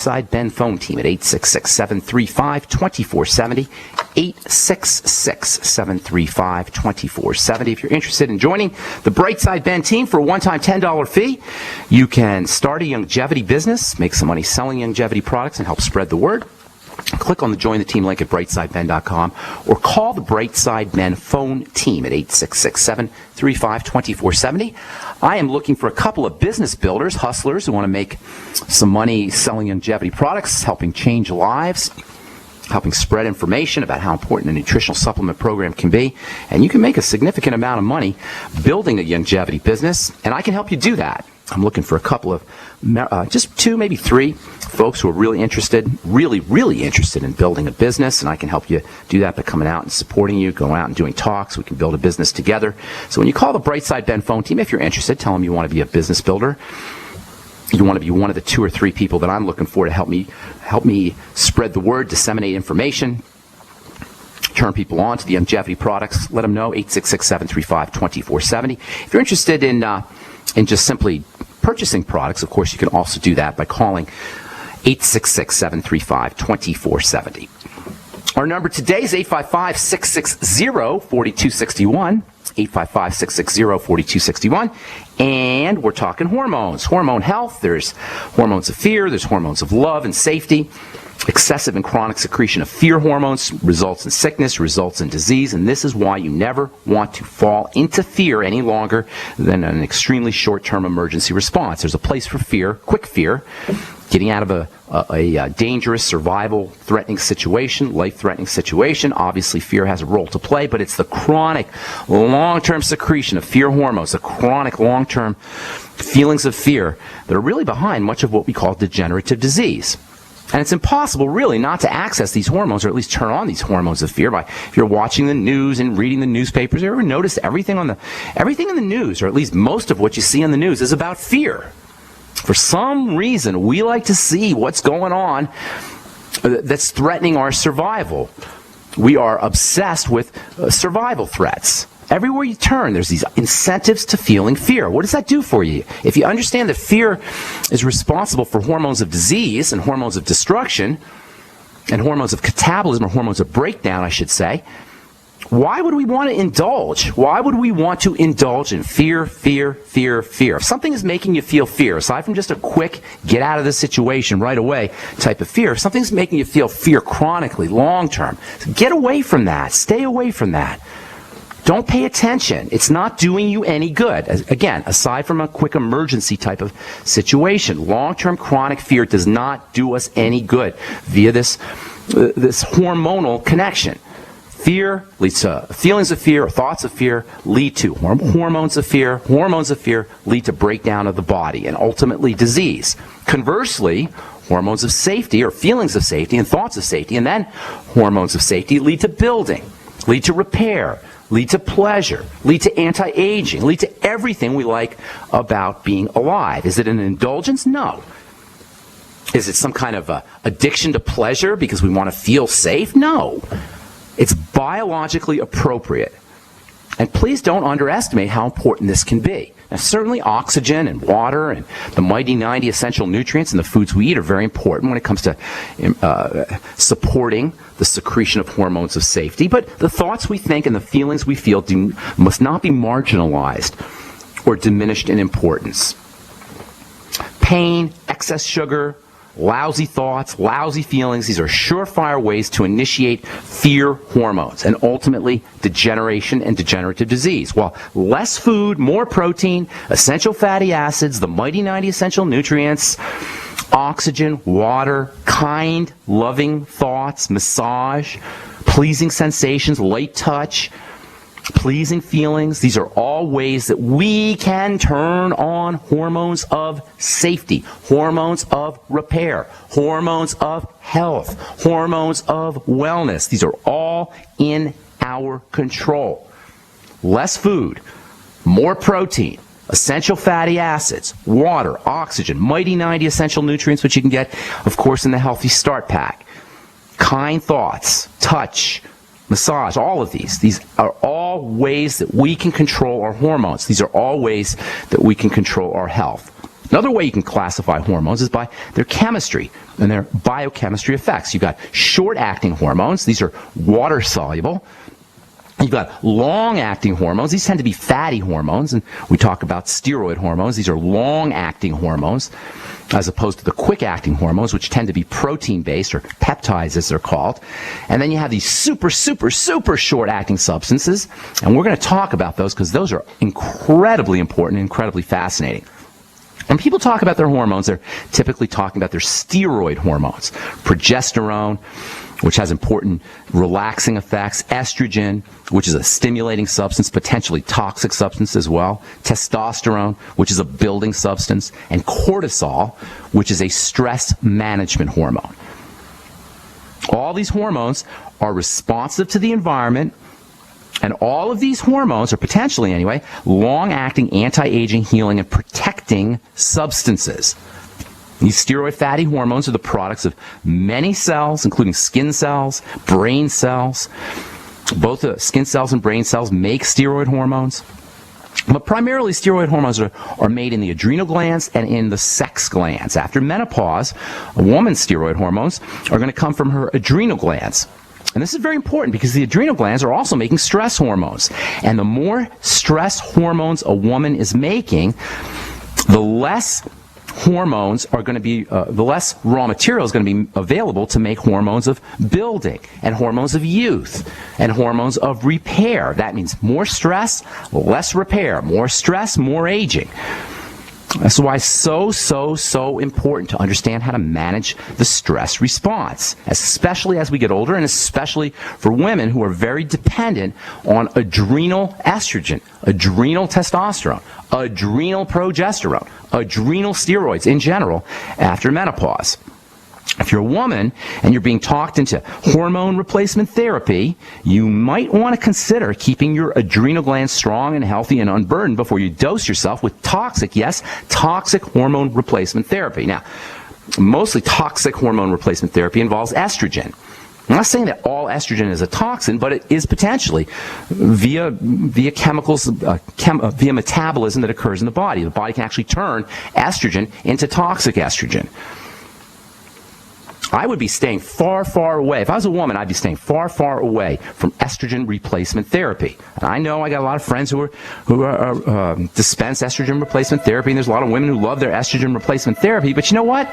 Side Ben phone team at 866-735-2470, 866-735-2470. If you're interested in joining the Brightside Ben team for a one-time $10 fee, you can start a longevity business, make some money selling longevity products, and help spread the word. Click on the Join the Team link at brightsideben.com or call the Brightside Ben phone team at 866-735-2470. I am looking for a couple of business builders, hustlers who want to make some money selling longevity products, helping change lives, helping spread information about how important a nutritional supplement program can be. And you can make a significant amount of money building a longevity business, and I can help you do that. I'm looking for a couple of, just two, maybe three folks who are really interested in building a business, and I can help you do that by coming out and supporting you, going out and doing talks. We can build a business together. So when you call the Brightside Ben phone team, if you're interested, tell them you want to be a business builder. You want to be one of the two or three people that I'm looking for to help me spread the word, disseminate information, turn people on to the longevity products. Let them know, 866-735-2470. If you're interested in just simply purchasing products, of course, you can also do that by calling 866-735-2470. Our number today is 855-660-4261, 855-660-4261, and we're talking hormones, hormone health. There's hormones of fear, there's hormones of love and safety. Excessive and chronic secretion of fear hormones results in sickness, results in disease, and this is why you never want to fall into fear any longer than an extremely short-term emergency response. There's a place for fear, quick fear, getting out of a dangerous, survival-threatening situation, life-threatening situation. Obviously, fear has a role to play, but it's the chronic, long-term secretion of fear hormones, the chronic, long-term feelings of fear that are really behind much of what we call degenerative disease. And it's impossible, really, not to access these hormones, or at least turn on these hormones of fear. If you're watching the news and reading the newspapers, you ever notice everything in the news, or at least most of what you see on the news, is about fear. For some reason, we like to see what's going on that's threatening our survival. We are obsessed with survival threats. Everywhere you turn, there's these incentives to feeling fear. What does that do for you? If you understand that fear is responsible for hormones of disease and hormones of destruction and hormones of catabolism, or hormones of breakdown, I should say, why would we want to indulge? Why would we want to indulge in fear, fear, fear, fear? If something is making you feel fear, aside from just a quick get out of the situation right away type of fear, if something's making you feel fear chronically, long term, get away from that. Stay away from that. Don't pay attention. It's not doing you any good. Again, aside from a quick emergency type of situation, long-term chronic fear does not do us any good via this hormonal connection. Fear leads to feelings of fear, or thoughts of fear lead to hormones of fear. Hormones of fear lead to breakdown of the body and ultimately disease. Conversely, hormones of safety, or feelings of safety and thoughts of safety, and then hormones of safety lead to building, lead to repair, lead to pleasure, lead to anti-aging, lead to everything we like about being alive. Is it an indulgence? No. Is it some kind of addiction to pleasure because we want to feel safe? No. It's biologically appropriate. And please don't underestimate how important this can be. Now, certainly oxygen and water and the mighty 90 essential nutrients in the foods we eat are very important when it comes to supporting the secretion of hormones of safety. But the thoughts we think and the feelings we feel must not be marginalized or diminished in importance. Pain, excess sugar, lousy thoughts, lousy feelings, these are surefire ways to initiate fear hormones and ultimately degeneration and degenerative disease. While less food, more protein, essential fatty acids, the mighty 90 essential nutrients, oxygen, water, kind, loving thoughts, massage, pleasing sensations, light touch, pleasing feelings. These are all ways that we can turn on hormones of safety, hormones of repair, hormones of health, hormones of wellness. These are all in our control. Less food, more protein, essential fatty acids, water, oxygen, mighty 90 essential nutrients, which you can get, of course, in the Healthy Start Pack. Kind thoughts, touch, massage, all of these. These are all ways that we can control our hormones. These are all ways that we can control our health. Another way you can classify hormones is by their chemistry and their biochemistry effects. You've got short-acting hormones. These are water-soluble. You've got long-acting hormones. These tend to be fatty hormones, and we talk about steroid hormones. These are long-acting hormones, as opposed to the quick-acting hormones, which tend to be protein-based, or peptides as they're called. And then you have these super short-acting substances, and we're going to talk about those because those are incredibly important and incredibly fascinating. When people talk about their hormones, they're typically talking about their steroid hormones. Progesterone, which has important relaxing effects. Estrogen, which is a stimulating substance, potentially toxic substance as well. Testosterone, which is a building substance. And cortisol, which is a stress management hormone. All these hormones are responsive to the environment. And all of these hormones, or potentially anyway, long-acting anti-aging, healing, and protecting substances. These steroid fatty hormones are the products of many cells, including skin cells, brain cells. Both skin cells and brain cells make steroid hormones. But primarily, steroid hormones are made in the adrenal glands and in the sex glands. After menopause, a woman's steroid hormones are going to come from her adrenal glands. And this is very important because the adrenal glands are also making stress hormones. And the more stress hormones a woman is making, the less hormones are going to be, the less raw material is going to be available to make hormones of building and hormones of youth and hormones of repair. That means more stress, less repair, more stress, more aging. That's why it's so important to understand how to manage the stress response, especially as we get older and especially for women who are very dependent on adrenal estrogen, adrenal testosterone, adrenal progesterone, adrenal steroids in general after menopause. If you're a woman and you're being talked into hormone replacement therapy, you might want to consider keeping your adrenal glands strong and healthy and unburdened before you dose yourself with toxic hormone replacement therapy. Now, mostly toxic hormone replacement therapy involves estrogen. I'm not saying that all estrogen is a toxin, but it is potentially via chemicals, via metabolism that occurs in the body. The body can actually turn estrogen into toxic estrogen. I would be staying far away. If I was a woman, I'd be staying far away from estrogen replacement therapy. And I know I got a lot of friends who dispense estrogen replacement therapy, and there's a lot of women who love their estrogen replacement therapy. But you know what?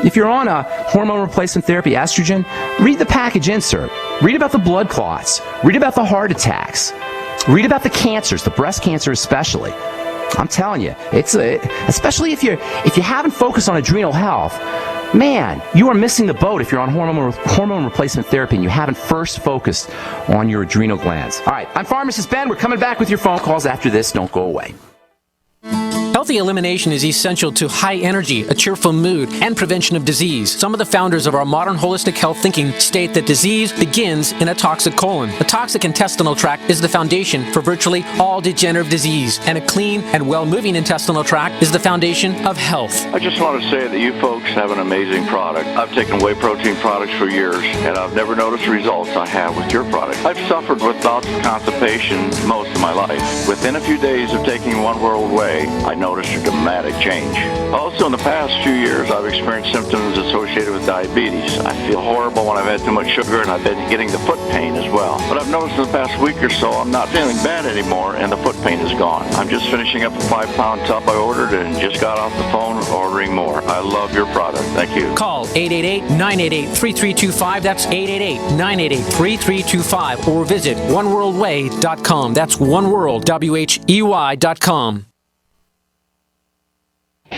If you're on a hormone replacement therapy, estrogen, read the package insert. Read about the blood clots. Read about the heart attacks. Read about the cancers, the breast cancer especially. I'm telling you, it's especially if you haven't focused on adrenal health. Man, you are missing the boat if you're on hormone replacement therapy and you haven't first focused on your adrenal glands. All right, I'm Pharmacist Ben. We're coming back with your phone calls after this. Don't go away. Healthy elimination is essential to high energy, a cheerful mood, and prevention of disease. Some of the founders of our modern holistic health thinking state that disease begins in a toxic colon. A toxic intestinal tract is the foundation for virtually all degenerative disease, and a clean and well-moving intestinal tract is the foundation of health. I just want to say that you folks have an amazing product. I've taken whey protein products for years, and I've never noticed the results I have with your product. I've suffered with bouts of constipation most of my life. Within a few days of taking One World Whey, I noticed a dramatic change. Also, in the past few years, I've experienced symptoms associated with diabetes. I feel horrible when I've had too much sugar, and I've been getting the foot pain as well. But I've noticed in the past week or so, I'm not feeling bad anymore, and the foot pain is gone. I'm just finishing up a 5-pound tub I ordered and just got off the phone ordering more. I love your product. Thank you. Call 888-988-3325. That's 888-988-3325. Or visit oneworldwhey.com. That's oneworld.com.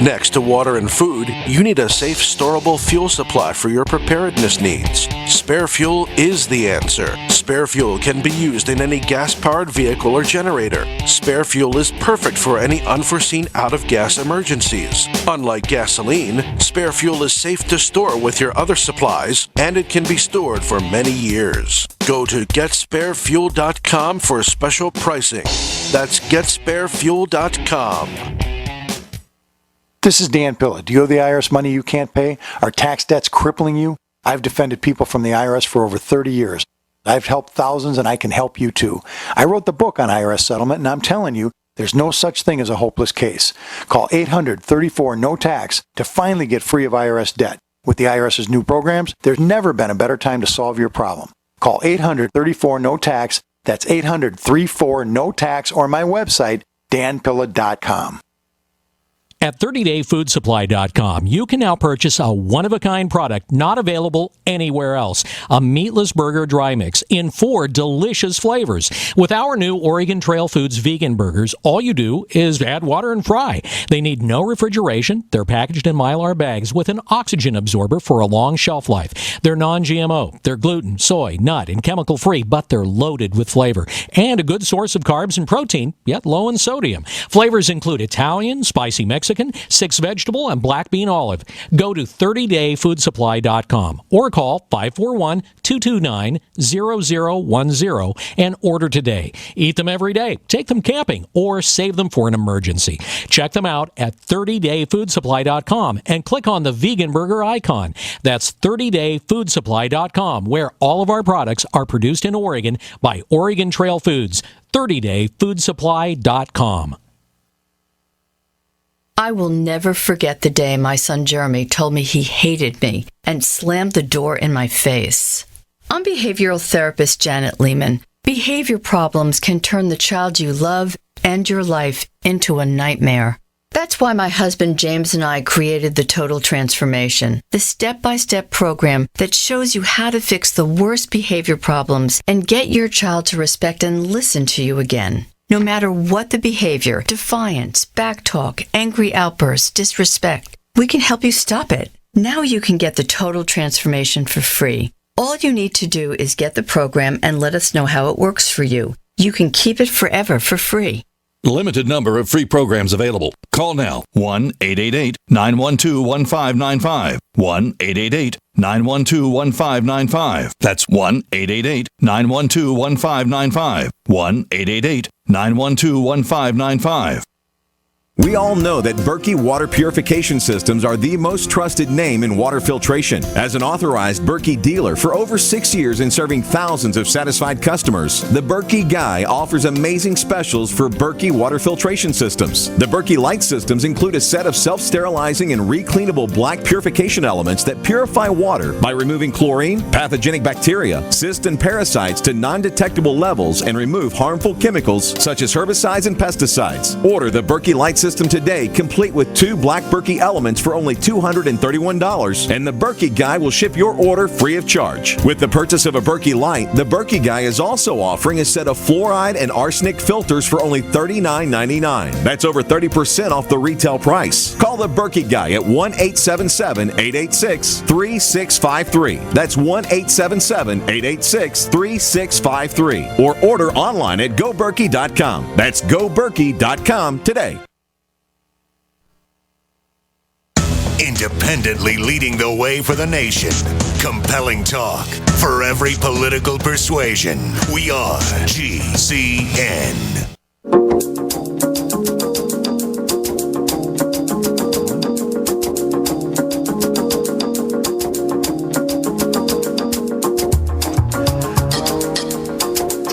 Next to water and food, you need a safe, storable fuel supply for your preparedness needs. Spare Fuel is the answer. Spare Fuel can be used in any gas-powered vehicle or generator. Spare Fuel is perfect for any unforeseen out-of-gas emergencies. Unlike gasoline, Spare Fuel is safe to store with your other supplies, and it can be stored for many years. Go to GetSpareFuel.com for special pricing. That's GetSpareFuel.com. This is Dan Pilla. Do you owe the IRS money you can't pay? Are tax debts crippling you? I've defended people from the IRS for over 30 years. I've helped thousands, and I can help you too. I wrote the book on IRS settlement, and I'm telling you, There's no such thing as a hopeless case. Call 800-34-NO-TAX to finally get free of IRS debt. With the IRS's new programs, there's never been a better time to solve your problem. Call 800-34-NO-TAX. That's 800-34-NO-TAX, or my website, danpilla.com. At 30dayfoodsupply.com, you can now purchase a one-of-a-kind product not available anywhere else. A meatless burger dry mix in 4 delicious flavors. With our new Oregon Trail Foods vegan burgers, all you do is add water and fry. They need no refrigeration. They're packaged in Mylar bags with an oxygen absorber for a long shelf life. They're non-GMO. They're gluten, soy, nut, and chemical-free, but they're loaded with flavor. And a good source of carbs and protein, yet low in sodium. Flavors include Italian, spicy Mexican, 6 vegetable, and black bean olive. Go to 30dayfoodsupply.com or call 541-229-0010 and order today. Eat them every day, take them camping, or save them for an emergency. Check them out at 30dayfoodsupply.com and click on the vegan burger icon. That's 30dayfoodsupply.com, where all of our products are produced in Oregon by Oregon Trail Foods. 30dayfoodsupply.com. I will never forget the day my son Jeremy told me he hated me and slammed the door in my face. I'm behavioral therapist Janet Lehman. Behavior problems can turn the child you love and your life into a nightmare. That's why my husband James and I created the Total Transformation, the step-by-step program that shows you how to fix the worst behavior problems and get your child to respect and listen to you again. No matter what the behavior, defiance, backtalk, angry outbursts, disrespect, we can help you stop it. Now you can get the Total Transformation for free. All you need to do is get the program and let us know how it works for you. You can keep it forever for free. Limited number of free programs available. Call now. 1-888-912-1595. 1-888-912-1595. That's 1-888-912-1595. 1-888-912-1595. We all know that Berkey Water Purification Systems are the most trusted name in water filtration. As an authorized Berkey dealer for over 6 years and serving thousands of satisfied customers, the Berkey Guy offers amazing specials for Berkey water filtration systems. The Berkey Light systems include a set of self-sterilizing and recleanable black purification elements that purify water by removing chlorine, pathogenic bacteria, cysts, and parasites to non-detectable levels and remove harmful chemicals such as herbicides and pesticides. Order the Berkey Light system today, complete with 2 black Berkey elements for only $231, and the Berkey Guy will ship your order free of charge. With the purchase of a Berkey Light, the Berkey Guy is also offering a set of fluoride and arsenic filters for only $39.99. That's over 30% off the retail price. Call the Berkey Guy at 1-877-886-3653. That's 1-877-886-3653. Or order online at goberkey.com. That's goberkey.com today. Independently leading the way for the nation. Compelling talk for every political persuasion. We are GCN.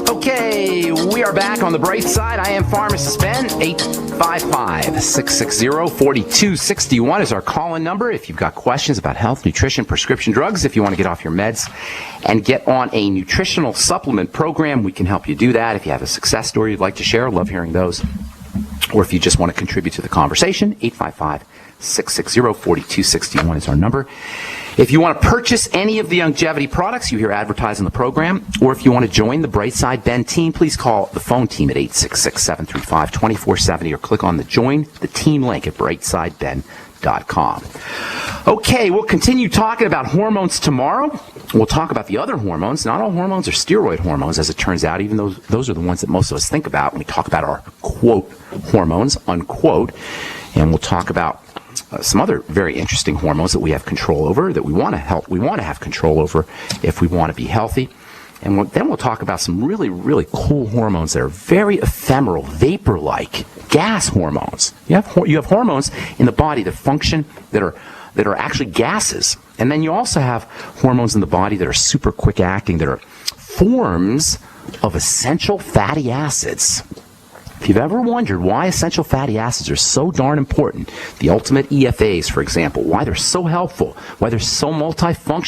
Okay, we are back on the bright side. I am Pharmacist Ben. 855-660-4261 is our call-in number. If you've got questions about health, nutrition, prescription drugs, if you want to get off your meds and get on a nutritional supplement program, we can help you do that. If you have a success story you'd like to share, love hearing those. Or if you just want to contribute to the conversation, 855-660-4261 is our number. If you want to purchase any of the longevity products you hear advertised on the program, or if you want to join the Brightside Ben team, please call the phone team at 866-735-2470 or click on the Join the Team link at brightsideben.com. Okay, we'll continue talking about hormones tomorrow. We'll talk about the other hormones. Not all hormones are steroid hormones, as it turns out, even though those are the ones that most of us think about when we talk about our, quote, hormones, unquote. And we'll talk about some other very interesting hormones that we have control over, that we want to have control over if we want to be healthy. And then we'll talk about some really, really cool hormones that are very ephemeral, vapor-like, gas hormones. You have hormones in the body that function, that are actually gases. And then you also have hormones in the body that are super quick acting, that are forms of essential fatty acids. If you've ever wondered why essential fatty acids are so darn important, the ultimate EFAs, for example, why they're so helpful, why they're so multifunctional,